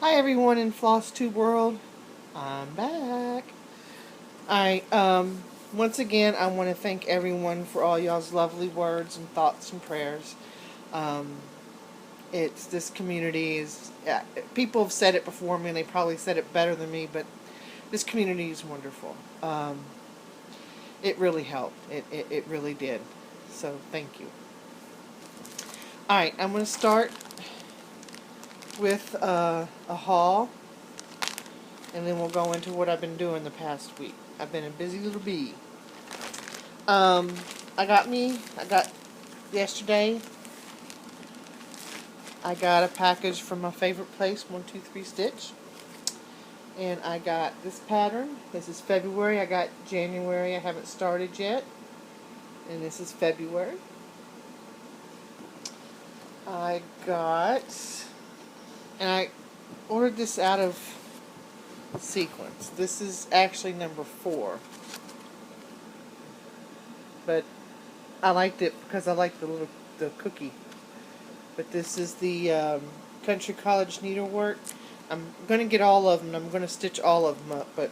Hi everyone in Floss 2 world. I'm back. Once again I want to thank everyone for all y'all's lovely words and thoughts and prayers. Um, it's this community is people have said it before me and they probably said it better than me, but this community is wonderful. It really helped. It really did. So thank you. Alright, I'm going to start with a haul, and then we'll go into what I've been doing the past week. I've been a busy little bee. I got yesterday, I got a package from my favorite place, 123 Stitch. And I got this pattern. This is February. I got January. I haven't started yet. And this is February. I ordered this out of sequence. This is actually number 4. But I liked it because I like the cookie. But this is the Country College Needlework. I'm going to get all of them. I'm going to stitch all of them up. But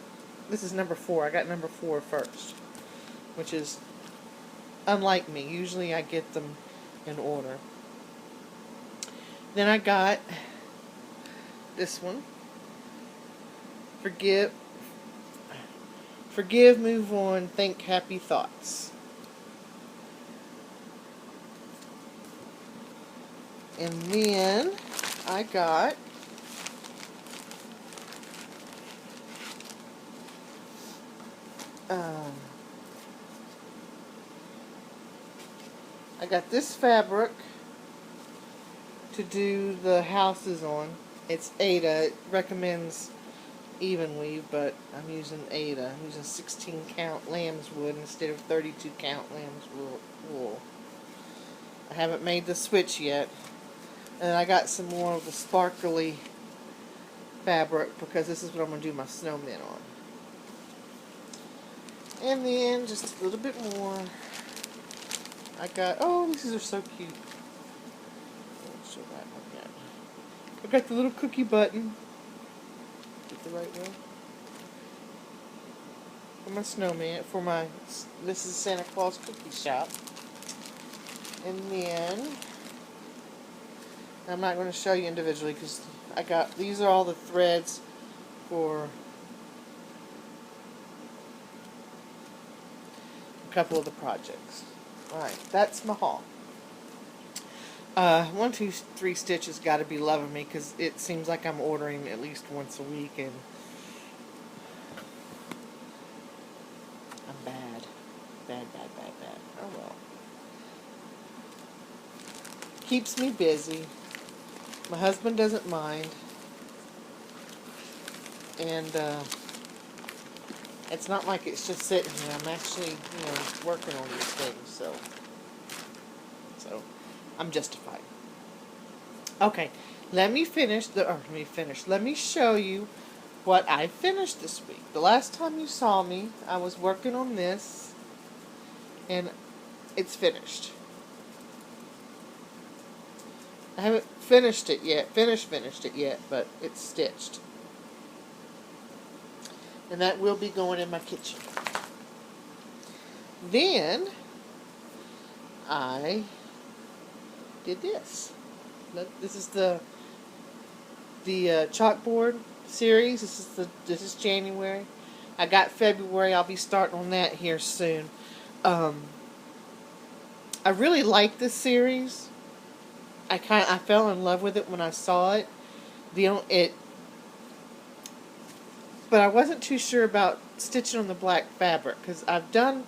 this is number 4. I got number 4 first. Which is unlike me. Usually I get them in order. Then I got this one. Forgive, move on, think happy thoughts. And then I got this fabric to do the houses on. It's Ada. It recommends even weave, but I'm using Ada. I'm using 16 count lamb's wood instead of 32 count lamb's wool. I haven't made the switch yet. And I got some more of the sparkly fabric because this is what I'm going to do my snowmen on. And then just a little bit more. I got, oh, these are so cute. Let's show that one yet. I got the little cookie button. Get the right way. For my snowman, this is Santa Claus Cookie Shop. And then, I'm not going to show you individually because these are all the threads for a couple of the projects. Alright, that's my haul. 123 Stitch has got to be loving me because it seems like I'm ordering at least once a week, and I'm bad. Bad. Oh well. Keeps me busy. My husband doesn't mind. And it's not like it's just sitting here. I'm actually, working on these things, so I'm justified. Okay, let me show you what I finished this week. The last time you saw me, I was working on this, and it's finished. I haven't finished it yet, but it's stitched. And that will be going in my kitchen. Then I did this. This is the chalkboard series. This is January. I got February. I'll be starting on that here soon. I really like this series. I fell in love with it when I saw it. But I wasn't too sure about stitching on the black fabric because I've done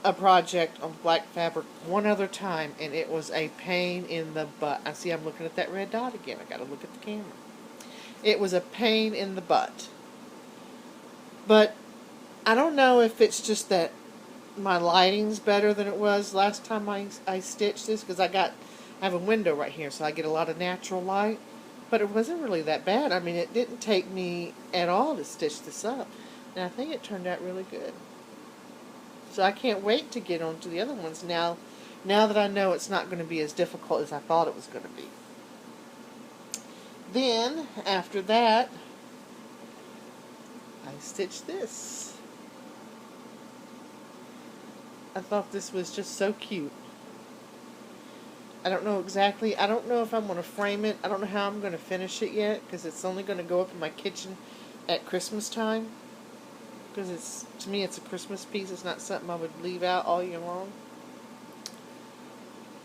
a project on black fabric one other time, and it was a pain in the butt. I see I'm looking at that red dot again. I got to look at the camera. It was a pain in the butt. But I don't know if it's just that my lighting's better than it was last time I stitched this, because I have a window right here, so I get a lot of natural light. But it wasn't really that bad. I mean, it didn't take me at all to stitch this up. And I think it turned out really good. So I can't wait to get on to the other ones now that I know it's not going to be as difficult as I thought it was going to be. Then, after that, I stitched this. I thought this was just so cute. I don't know exactly. I don't know if I'm going to frame it. I don't know how I'm going to finish it yet because it's only going to go up in my kitchen at Christmas time. Because to me, it's a Christmas piece. It's not something I would leave out all year long.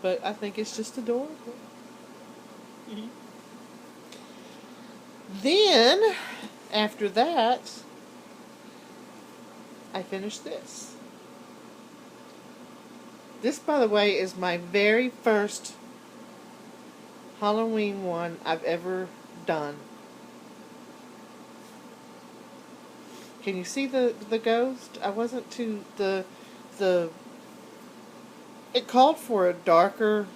But I think it's just adorable. Mm-hmm. Then, after that, I finished this. This, by the way, is my very first Halloween one I've ever done. Can you see the ghost? I wasn't too the it called for a darker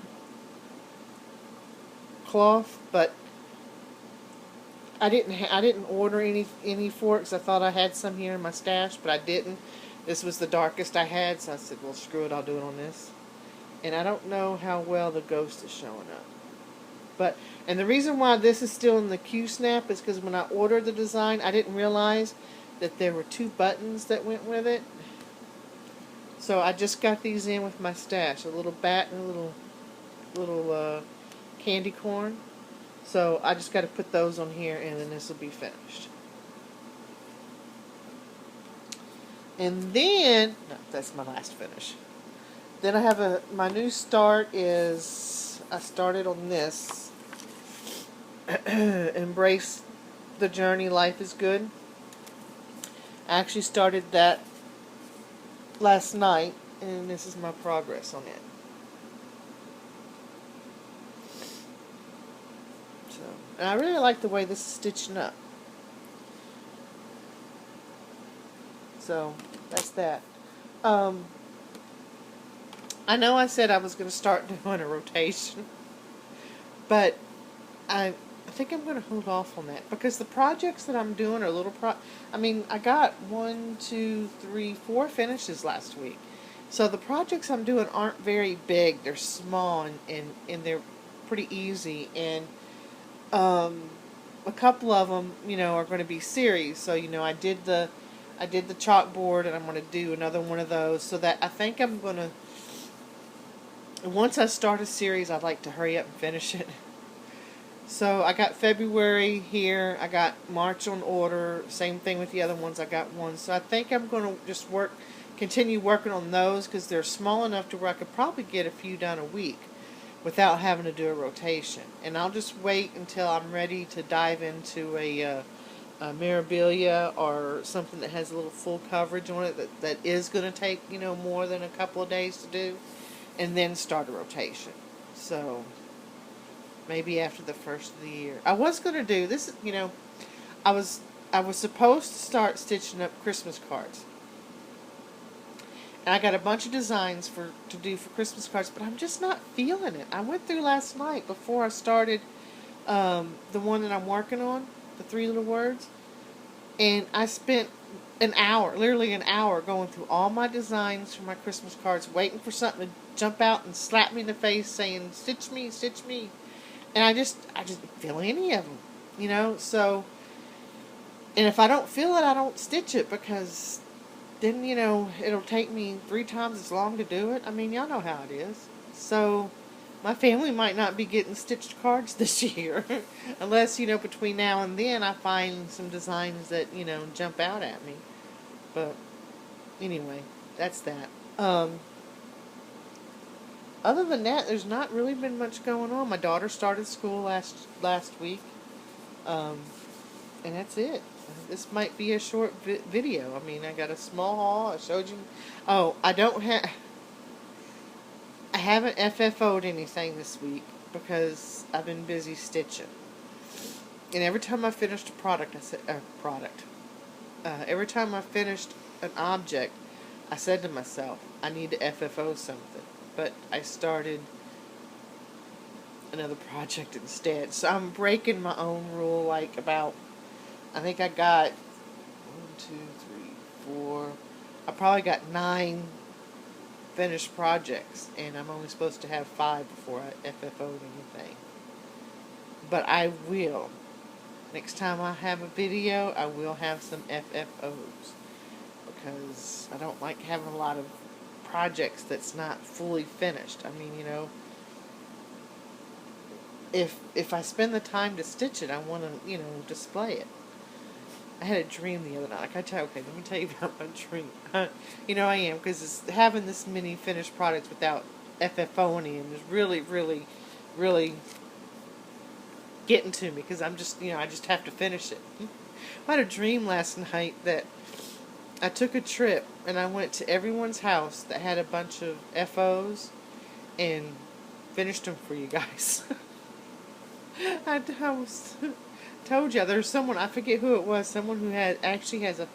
cloth, but I didn't order any for it because I thought I had some here in my stash, but I didn't. This was the darkest I had, so I said, well, screw it, I'll do it on this. And I don't know how well the ghost is showing up. And the reason why this is still in the Q-snap is because when I ordered the design, I didn't realize that there were 2 buttons that went with it. So I just got these in with my stash, a little bat and a little candy corn. So I just got to put those on here, and then this will be finished. And then, no, that's my last finish. Then I have my new start is, I started on this. Embrace the journey, life is good. I actually started that last night, and this is my progress on it. So, and I really like the way this is stitching up. So, that's that. I know I said I was going to start doing a rotation, but I think I'm going to hold off on that because the projects that I'm doing are little I got 4 finishes last week. So the projects I'm doing aren't very big. They're small and they're pretty easy. And a couple of them, are going to be series. So, I did the chalkboard, and I'm going to do another one of those. So that I think I'm going to, once I start a series, I'd like to hurry up and finish it. So I got February here. I got March on order. Same thing with the other ones. I got one. So I think I'm going to just continue working on those because they're small enough to where I could probably get a few done a week without having to do a rotation. And I'll just wait until I'm ready to dive into a Mirabilia or something that has a little full coverage on it that is going to take, more than a couple of days to do, and then start a rotation. So maybe after the first of the year. I was going to do this, I was supposed to start stitching up Christmas cards. And I got a bunch of designs to do for Christmas cards, but I'm just not feeling it. I went through last night before I started the one that I'm working on, the 3 little words, and I spent literally an hour, going through all my designs for my Christmas cards, waiting for something to jump out and slap me in the face saying, stitch me, stitch me. And I just didn't feel any of them, so, and if I don't feel it, I don't stitch it, because then, it'll take me 3 times as long to do it. I mean, y'all know how it is. So, my family might not be getting stitched cards this year, unless, between now and then I find some designs that, jump out at me. But, anyway, that's that. Other than that, there's not really been much going on. My daughter started school last week, and that's it. This might be a short video. I mean, I got a small haul. I showed you. Oh, I haven't FFO'd anything this week because I've been busy stitching. And every time I finished a product, I said, every time I finished an object, I said to myself, I need to FFO something. But I started another project instead. So I'm breaking my own rule, like about, I think I got 1, 2, 3, 4. I probably got 9 finished projects, and I'm only supposed to have 5 before I FFO'd anything. But I will. Next time I have a video, I will have some FFOs. Because I don't like having a lot of projects that's not fully finished. I mean, if I spend the time to stitch it, I want to, display it. I had a dream the other night. Like I tell, okay, let me tell you about my dream. I am, because having this many finished products without FFOing them is really, really, really getting to me, because I'm just, I just have to finish it. I had a dream last night that I took a trip and I went to everyone's house that had a bunch of FOs and finished them for you guys. I was told you there's someone, I forget who it was, someone who actually has a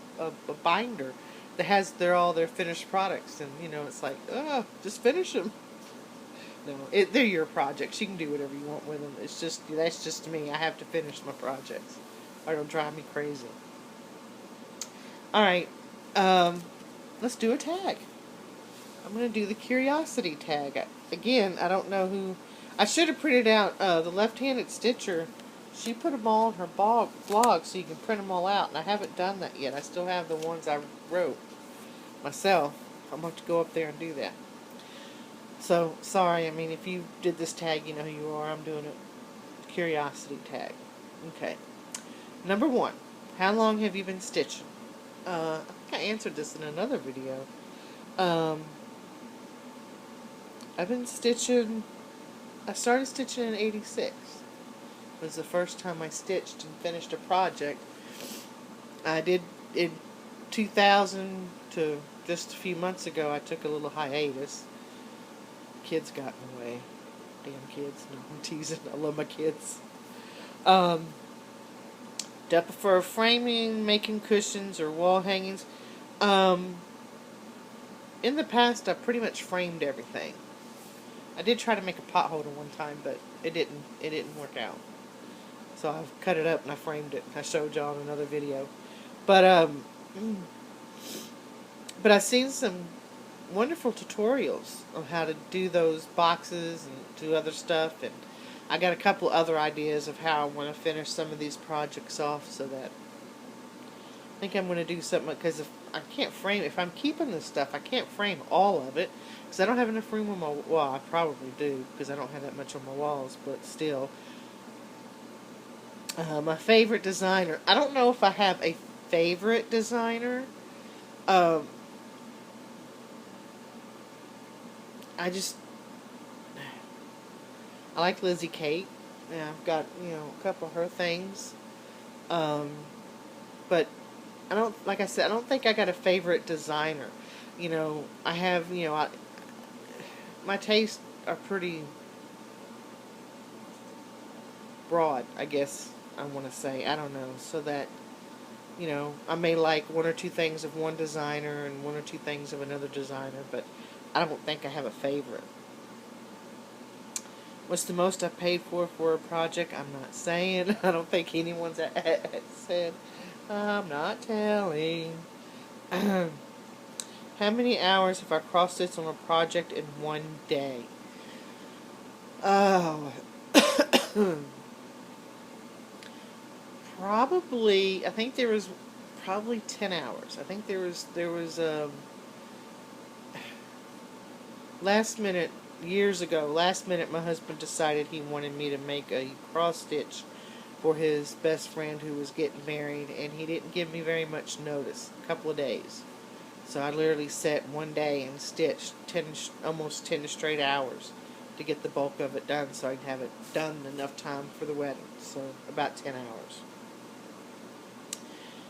binder that has all their finished products, and it's like, oh, just finish them. No, they're your projects. You can do whatever you want with them. That's just me. I have to finish my projects, or it'll drive me crazy. All right, let's do a tag. I'm going to do the curiosity tag. Again, I don't know who. I should have printed out the left-handed stitcher. She put them all on her blog so you can print them all out, and I haven't done that yet. I still have the ones I wrote myself. I'm going to have to go up there and do that. So, sorry, I mean, if you did this tag, you know who you are. I'm doing a curiosity tag. Okay. Number 1, how long have you been stitching? I think I answered this in another video. I've been stitching, I started stitching in '86. It was the first time I stitched and finished a project. I did in 2000 to just a few months ago, I took a little hiatus. Kids got in the way. Damn kids. No, I'm teasing. I love my kids. Do I prefer framing, making cushions, or wall hangings? In the past, I pretty much framed everything. I did try to make a pot holder one time, but it didn't work out. So I've cut it up and I framed it. I showed y'all in another video. But I've seen some wonderful tutorials on how to do those boxes and do other stuff, and I got a couple other ideas of how I want to finish some of these projects off, so that I think I'm going to do something, because if I can't frame, if I'm keeping this stuff, I can't frame all of it, because I don't have enough room on my wall. I probably do, because I don't have that much on my walls, but still. My favorite designer, I don't know if I have a favorite designer. I like Lizzie Kate. Yeah, I've got, a couple of her things. But I don't, like I said, I don't think I got a favorite designer. I have, my tastes are pretty broad, I guess I want to say. I don't know. So that, I may like one or two things of one designer and one or two things of another designer, but I don't think I have a favorite. What's the most I paid for a project? I'm not saying. I don't think anyone's said. I'm not telling. How many hours have I cross-stitched on a project in one day? Oh. Probably, I think there was probably 10 hours. I think there was last minute, years ago, my husband decided he wanted me to make a cross-stitch for his best friend who was getting married, and he didn't give me very much notice, a couple of days. So I literally sat one day and stitched almost 10 straight hours to get the bulk of it done, so I could have it done in enough time for the wedding. So about 10 hours.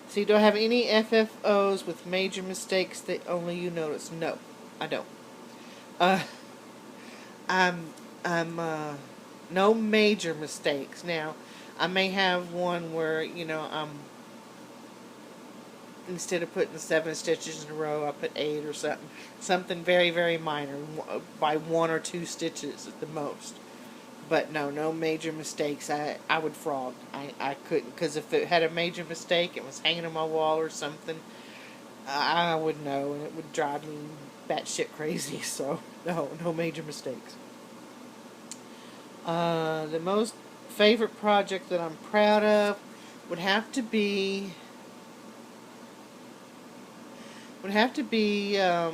See, do I have any FFOs with major mistakes that only you notice? No, I don't. I'm no major mistakes. Now, I may have one where, I'm, instead of putting 7 stitches in a row, I put 8 or something. Something very, very minor, by 1 or 2 stitches at the most. But no major mistakes. I would frog. I couldn't, because if it had a major mistake, it was hanging on my wall or something, I would know, and it would drive me batshit crazy. So no major mistakes. The most favorite project that I'm proud of would have to be would have to be had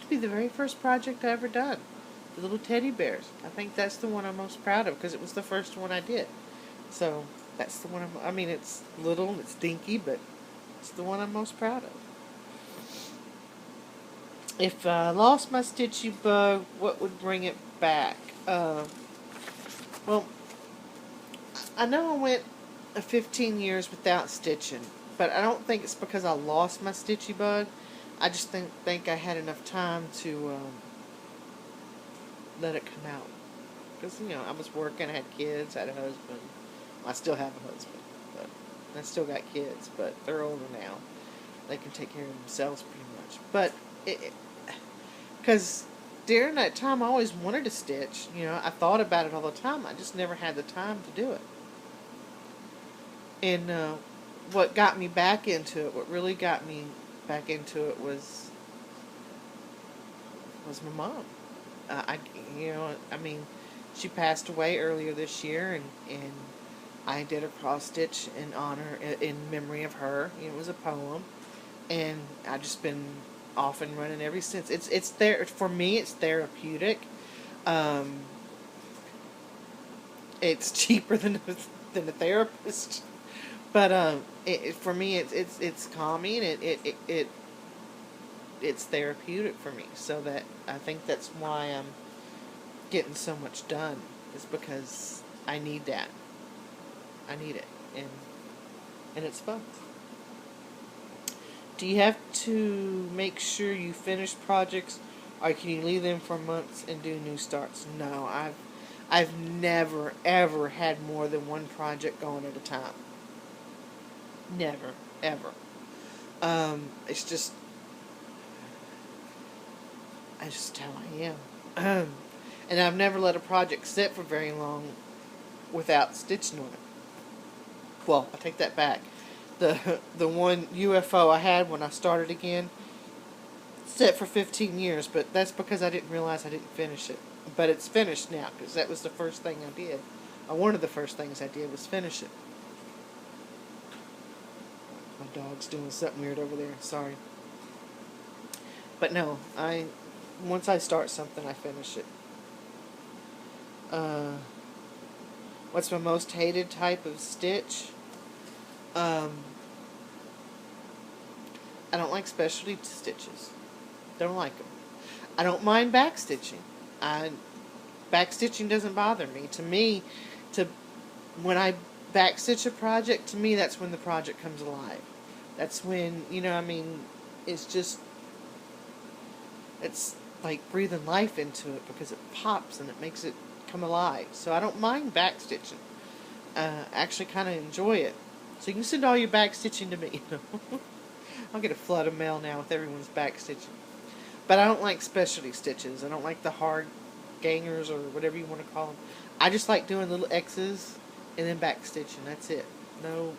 to be the very first project I ever done. The little teddy bears. I think that's the one I'm most proud of because it was the first one I did. So that's the one I mean, it's little and it's dinky, but it's the one I'm most proud of. If I lost my stitchy bug, what would bring it back? Well, I know I went 15 years without stitching, but I don't think it's because I lost my stitchy bug. I just think I had enough time to let it come out. Because, I was working, I had kids, I had a husband. Well, I still have a husband, but I still got kids, but they're older now. They can take care of themselves pretty much. But, because during that time I always wanted to stitch. I thought about it all the time. I just never had the time to do it. And what got me back into it, what really got me back into it was my mom. I mean, she passed away earlier this year, and I did a cross stitch in memory of her. It was a poem, and I've just been off and running ever since. It's there for me. It's therapeutic. It's cheaper than a therapist, but for me it's calming. It's therapeutic for me. So that I think that's why I'm getting so much done, is because I need that. I need it, and it's fun. Do you have to make sure you finish projects, or can you leave them for months and do new starts? No, I've never ever had more than one project going at a time. Never, ever. It's just how I am. And I've never let a project sit for very long without stitching on it. Well, I take that back. The one UFO I had when I started again set for 15 years, but that's because I didn't realize I didn't finish it. But it's finished now, because that was the first thing I did. One of the first things I did was finish it. My dog's doing something weird over there. Sorry. But no, once I start something, I finish it. What's my most hated type of stitch? I don't like specialty stitches. Don't like them. I don't mind backstitching. Backstitching doesn't bother me. To me, when I backstitch a project, to me that's when the project comes alive. That's when, it's like breathing life into it, because it pops and it makes it come alive. So I don't mind backstitching. Actually kind of enjoy it. So you can send all your backstitching to me. I'll get a flood of mail now with everyone's backstitching. But I don't like specialty stitches. I don't like the hard gangers or whatever you want to call them. I just like doing little X's and then backstitching. That's it. No,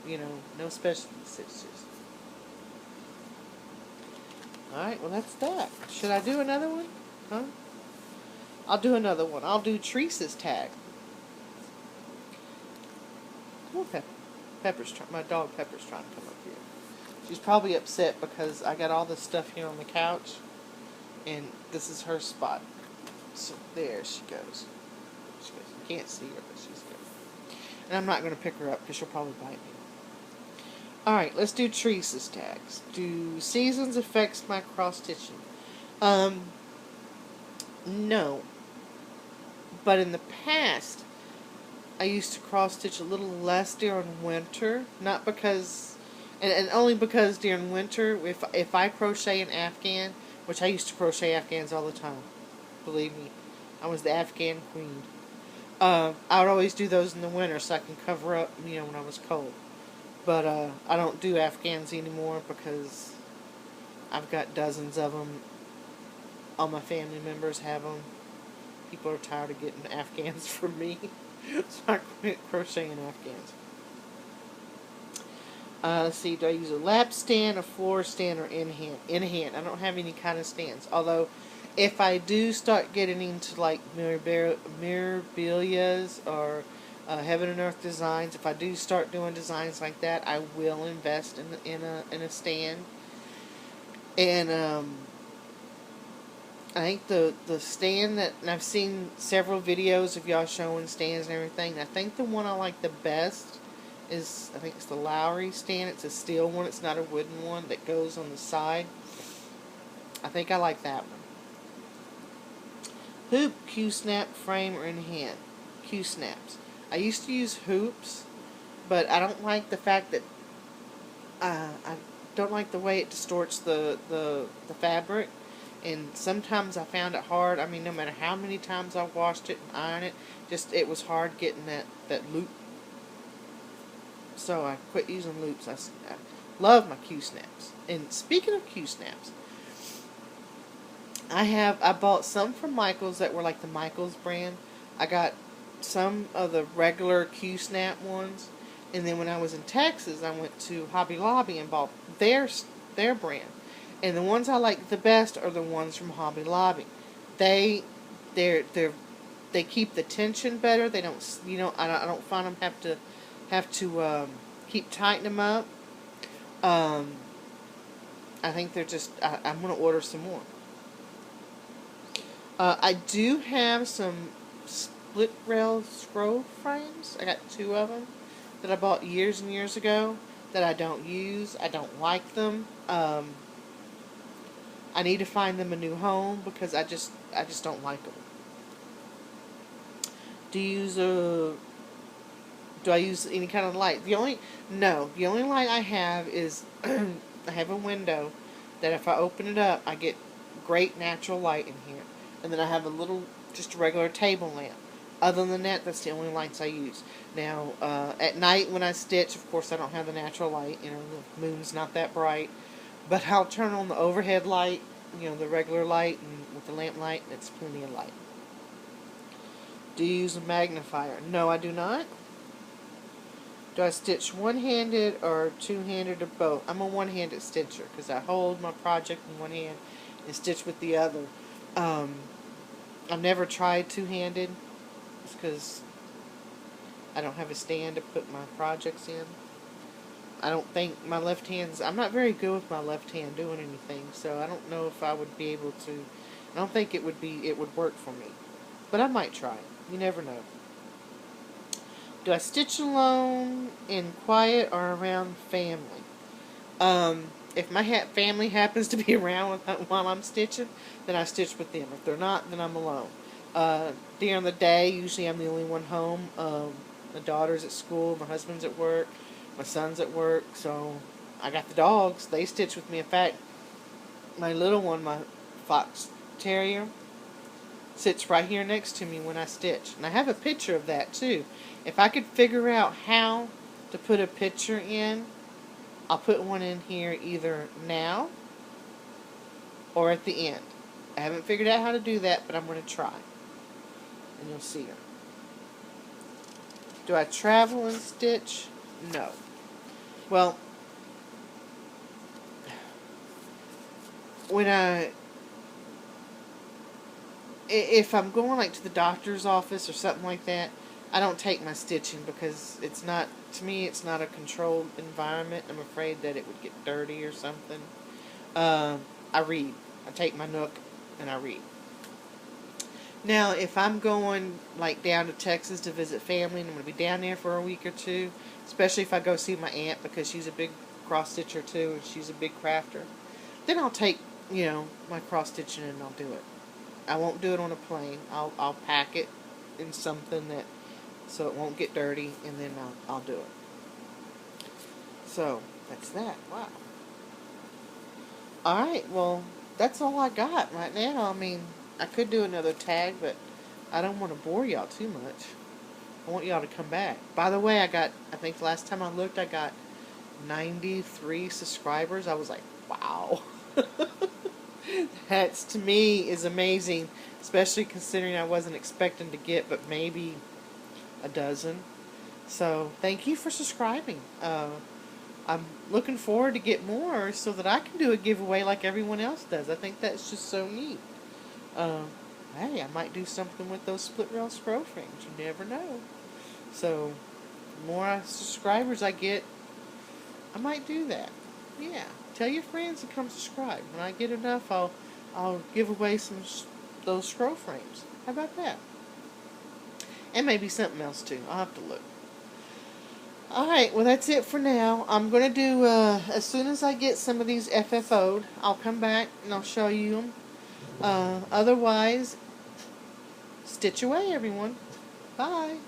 no specialty stitches. Alright, well that's that. Should I do another one? Huh? I'll do another one. I'll do Teresa's tag. Come on, Pepper. My dog Pepper's trying to come up here. She's probably upset because I got all this stuff here on the couch, and this is her spot. So there she goes. You can't see her, but she's there. And I'm not going to pick her up because she'll probably bite me. Alright, let's do Teresa's tags. Do seasons affect my cross stitching? No. But in the past, I used to cross stitch a little less during winter. Not because, and only because during winter, if I crochet an Afghan, which I used to crochet Afghans all the time, believe me, I was the Afghan queen. I would always do those in the winter so I can cover up, when I was cold. But I don't do Afghans anymore because I've got dozens of them. All my family members have them. People are tired of getting Afghans from me. So I quit crocheting Afghans. Let's see, do I use a lap stand, a floor stand, or in hand? In hand. I don't have any kind of stands. Although, If I do start getting into like mirabilias or heaven and earth designs, if I do start doing designs like that, I will invest in a stand. And I think the stand that, and I've seen several videos of y'all showing stands and everything. I think the one I like the best is, I think it's the Lowry stand. It's a steel one. It's not a wooden one that goes on the side. I think I like that one. Hoop, Q-snap, frame, or in hand. Q-snaps. I used to use hoops, but I don't like the fact that I don't like the way it distorts the fabric. And sometimes I found it hard. I mean, no matter how many times I washed it and ironed it, it was hard getting that loop. So I quit using loops. I love my Q-snaps. And speaking of Q-snaps, I bought some from Michaels that were like the Michaels brand. I got some of the regular Q-snap ones, and then when I was in Texas, I went to Hobby Lobby and bought their brand. And the ones I like the best are the ones from Hobby Lobby. They they're they keep the tension better. They don't, I don't find them have to keep tightening them up. Um, I think they're just. I'm gonna order some more. I do have some split rail scroll frames. I got 2 of them that I bought years and years ago that I don't use. I don't like them. I need to find them a new home because I just don't like them. Do you use a Do I use any kind of light? The only light I have is I have a window that if I open it up, I get great natural light in here. And then I have a little, just a regular table lamp. Other than that, that's the only lights I use. Now, at night when I stitch, of course I don't have the natural light. The moon's not that bright. But I'll turn on the overhead light, the regular light, and with the lamp light, and it's plenty of light. Do you use a magnifier? No, I do not. Do I stitch one-handed or two-handed or both? I'm a one-handed stitcher because I hold my project in one hand and stitch with the other. I've never tried two-handed because I don't have a stand to put my projects in. I don't think my left hand's... I'm not very good with my left hand doing anything, so I don't know if I would be able to... I don't think it would work for me. But I might try. You never know. Do I stitch alone, in quiet, or around family? If my family happens to be around while I'm stitching, then I stitch with them. If they're not, then I'm alone. During the day, usually I'm the only one home. My daughter's at school, my husband's at work, my son's at work, so I got the dogs. They stitch with me. In fact, my little one, my fox terrier, sits right here next to me when I stitch. And I have a picture of that, too. If I could figure out how to put a picture in, I'll put one in here either now or at the end. I haven't figured out how to do that, but I'm going to try. And you'll see her. Do I travel and stitch? No. Well, if I'm going like to the doctor's office or something like that, I don't take my stitching because to me it's not a controlled environment. I'm afraid that it would get dirty or something. I read. I take my Nook and I read. Now, if I'm going like down to Texas to visit family and I'm going to be down there for a week or two, especially if I go see my aunt because she's a big cross stitcher too and she's a big crafter, then I'll take, my cross stitching and I'll do it. I won't do it on a plane. I'll pack it in something so it won't get dirty, and then I'll do it. So that's that. Wow. All right. Well, that's all I got right now. I mean, I could do another tag, but I don't want to bore y'all too much. I want y'all to come back. By the way, I think the last time I looked, I got 93 subscribers. I was like, wow. That, to me, is amazing, especially considering I wasn't expecting to get but maybe a dozen. So, thank you for subscribing. I'm looking forward to get more so that I can do a giveaway like everyone else does. I think that's just so neat. Uh, hey, I might do something with those split rail scroll frames. You never know. So, the more subscribers I get, I might do that. Yeah, tell your friends to come subscribe. When I get enough, I'll give away those scroll frames. How about that? And maybe something else too. I'll have to look. All right, well that's it for now. I'm gonna do as soon as I get some of these FFO'd, I'll come back and I'll show you them. Otherwise, stitch away, everyone. Bye.